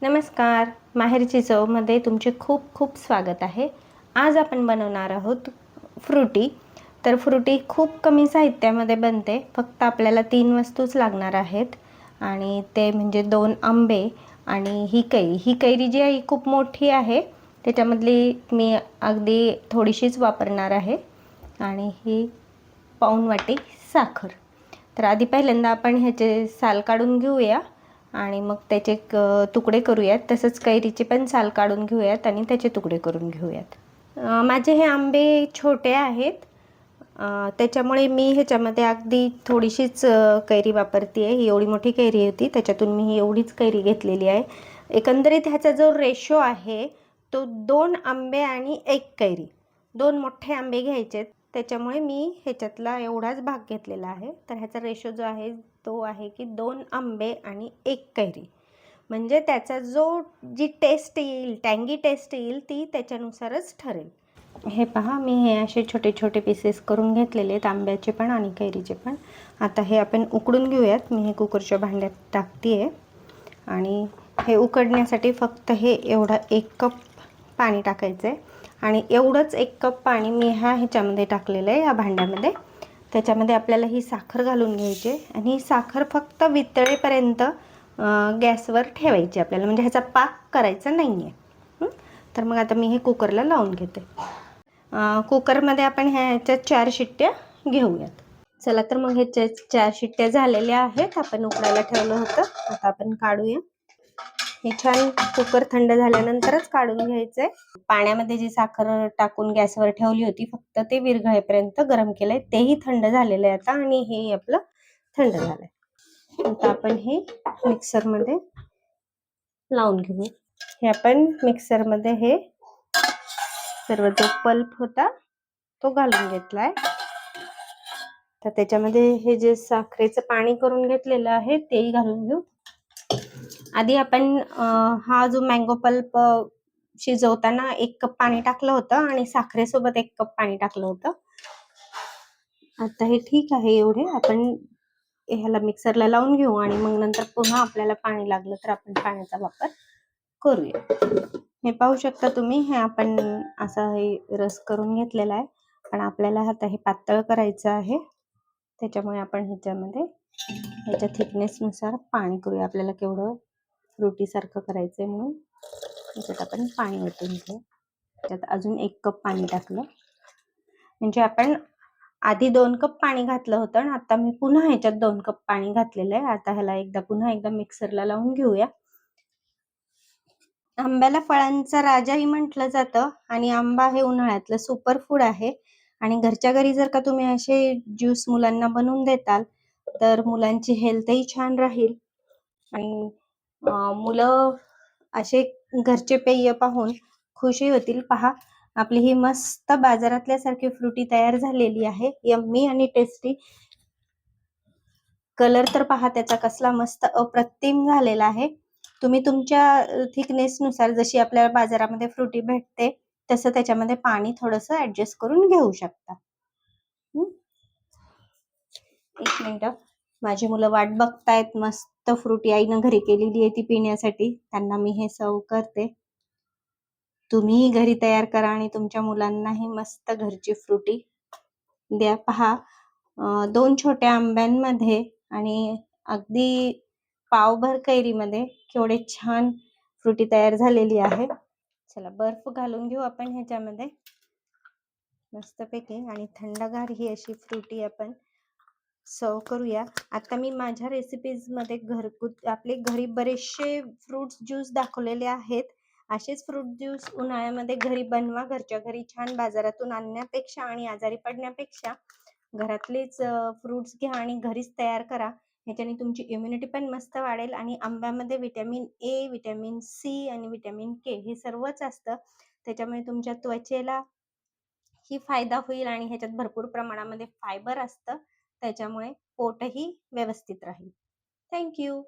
नमस्कार, माहेरची चवमध्ये तुमचे खूप खूप स्वागत आहे. आज आपण बनवणार आहोत फ्रुटी. तर फ्रुटी खूप कमी साहित्यामध्ये बनते. फक्त आपल्याला 3 वस्तूच लागणार आहेत आणि ते म्हणजे 2 आंबे आणि ही कैरी. ही कैरी जी आहे खूप मोठी आहे, त्याच्यामधली मी अगदी थोडीशीच वापरणार आहे आणि ही पाऊण वाटी साखर. तर आधी पहिल्यांदा आपण ह्याचे साल काढून घेऊया आणि मग त्याचे तुकडे करूयात. तसंच कैरीचे पण साल काढून घेऊयात आणि त्याचे तुकडे करून घेऊयात. माझे हे आंबे छोटे आहेत, त्याच्यामुळे मी ह्याच्यामध्ये अगदी थोडीशीच कैरी वापरते आहे. ही एवढी मोठी कैरी होती, त्याच्यातून मी ही एवढीच कैरी घेतलेली आहे. एकंदरीत ह्याचा जो रेशो आहे तो 2 आंबे आणि 1 कैरी. 2 मोठे आंबे घ्यायचे, त्याच्यामुळे मी ह्याच्यातला एवढाच भाग घेतलेला आहे. तर ह्याचा रेशो जो आहे तो आहे की 2 आंबे आणि 1 कैरी. म्हणजे त्याचा जी टेस्ट येईल, टँगी टेस्ट येईल, ती त्याच्यानुसारच ठरेल. हे पहा, मी हे असे छोटे छोटे पीसेस करून घेतलेले आहेत, आंब्याचे पण आणि कैरीचे पण. आता हे आपण उकडून घेऊयात. मी हे कुकरच्या भांड्यात टाकते आहे आणि हे उकडण्यासाठी फक्त हे एवढा 1 कप पाणी टाकायचं आहे आणि एवढंच 1 कप पाणी मी ह्याच्यामध्ये टाकलेलं आहे, या भांड्यामध्ये. त्याच्यामध्ये आपल्याला ही साखर घालून घ्यायची आणि ही साखर फक्त वितळेपर्यंत गॅसवर ठेवायची आपल्याला, म्हणजे ह्याचा पाक करायचा नाही आहे. तर मग आता मी हे कुकरला लावून घेते. कुकरमध्ये आपण ह्याच्या 4 शिट्ट्या घेऊयात. चला, तर मग ह्याच्या 4 शिट्ट्या झालेल्या आहेत. आपण उकडायला ठेवलं होतं, आता आपण काढूया. हे छान कुकर थंड झाल्यानंतरच काढून घ्यायचंय. पाण्यामध्ये जी साखर टाकून गॅसवर ठेवली होती, फक्त ते विरघळेपर्यंत गरम केलंय. तेही थंड झालेलं आहे आता आणि हे आपलं थंड झालंय. आता आपण हे मिक्सरमध्ये लावून घेऊ. हे आपण मिक्सरमध्ये हे सर्व जो पल्प होता तो घालून घेतलाय. तर त्याच्यामध्ये हे जे साखरेचं पाणी करून घेतलेलं आहे तेही घालून घेऊ. आधी आपण हा जो मँगो पल्प शिजवताना 1 कप पाणी टाकलं होतं आणि साखरेसोबत 1 कप पाणी टाकलं होतं. आता हे ठीक आहे, एवढे आपण ह्याला मिक्सरला लावून घेऊ आणि मग नंतर पुन्हा आपल्याला पाणी लागलं तर आपण पाण्याचा वापर करूया. हे पाहू शकता तुम्ही, हे आपण असा हे रस करून घेतलेला आहे, पण आपल्याला आता हे पातळ करायचं आहे. त्याच्यामुळे आपण ह्याच्या थिकनेसनुसार पाणी करूया. आपल्याला केवढं फ्रुटीसारखं करायचं आहे म्हणून ह्याच्यात आपण पाणी ओतून घेऊ. त्यात अजून 1 कप पाणी टाकलं, म्हणजे आपण आधी 2 कप पाणी घातलं होतं आणि आता मी पुन्हा ह्याच्यात 2 कप पाणी घातलेलं आहे. आता ह्याला पुन्हा एकदा मिक्सरला लावून घेऊया. आंब्याला फळांचा राजाही म्हटलं जातं आणि आंबा हे उन्हाळ्यातलं सुपर फूड आहे. आणि घरच्या घरी जर का तुम्ही असे ज्यूस मुलांना बनवून देताल तर मुलांची हेल्थही छान राहील आणि मुलं असे घरचे पेय पाहून खुशी होतील. पहा, आपली ही मस्त बाजारातल्यासारखी फ्रुटी तयार झालेली आहे, यम्मी आणि टेस्टी. कलर तर पहा त्याचा कसला मस्त अप्रतिम झालेला आहे. तुम्ही तुमच्या थिकनेसनुसार, जशी आपल्याला बाजारामध्ये फ्रुटी भेटते तसं त्याच्यामध्ये पाणी थोडंसं ऍडजस्ट करून घेऊ शकता. 1 मिनिट, माझी मुलं वाट बघतायत. मस्त फ्रुटी आईनं घरी केलेली आहे ती पिण्यासाठी. त्यांना मी हे सर्व करते. तुम्हीही घरी तयार करा आणि तुमच्या मुलांनाही मस्त घरची फ्रुटी द्या. पहा, 2 छोट्या आंब्यांमध्ये आणि अगदी पावभर कैरीमध्ये केवढे छान फ्रुटी तयार झालेली आहे. चला, बर्फ घालून घेऊ आपण ह्याच्यामध्ये मस्तपैकी आणि थंडगार ही अशी फ्रुटी आपण सर्व करूया. आता मी माझ्या रेसिपीजमध्ये आपले घरी बरेचसे फ्रूट्स ज्यूस दाखवलेले आहेत. असेच फ्रूट ज्यूस उन्हाळ्यामध्ये घरी बनवा. घरच्या घरी छान, बाजारातून आणण्यापेक्षा आणि आजारी पडण्यापेक्षा घरातलेच फ्रूट्स घ्या आणि घरीच तयार करा. ह्याच्याने तुमची इम्युनिटी पण मस्त वाढेल आणि आंब्यामध्ये व्हिटॅमिन ए, व्हिटॅमिन सी आणि व्हिटॅमिन के हे सर्वच असतं. त्याच्यामुळे तुमच्या त्वचेला ही फायदा होईल आणि ह्याच्यात भरपूर प्रमाणामध्ये फायबर असतं. त्याच्यामुळे पोटही व्यवस्थित राहील. थँक्यू.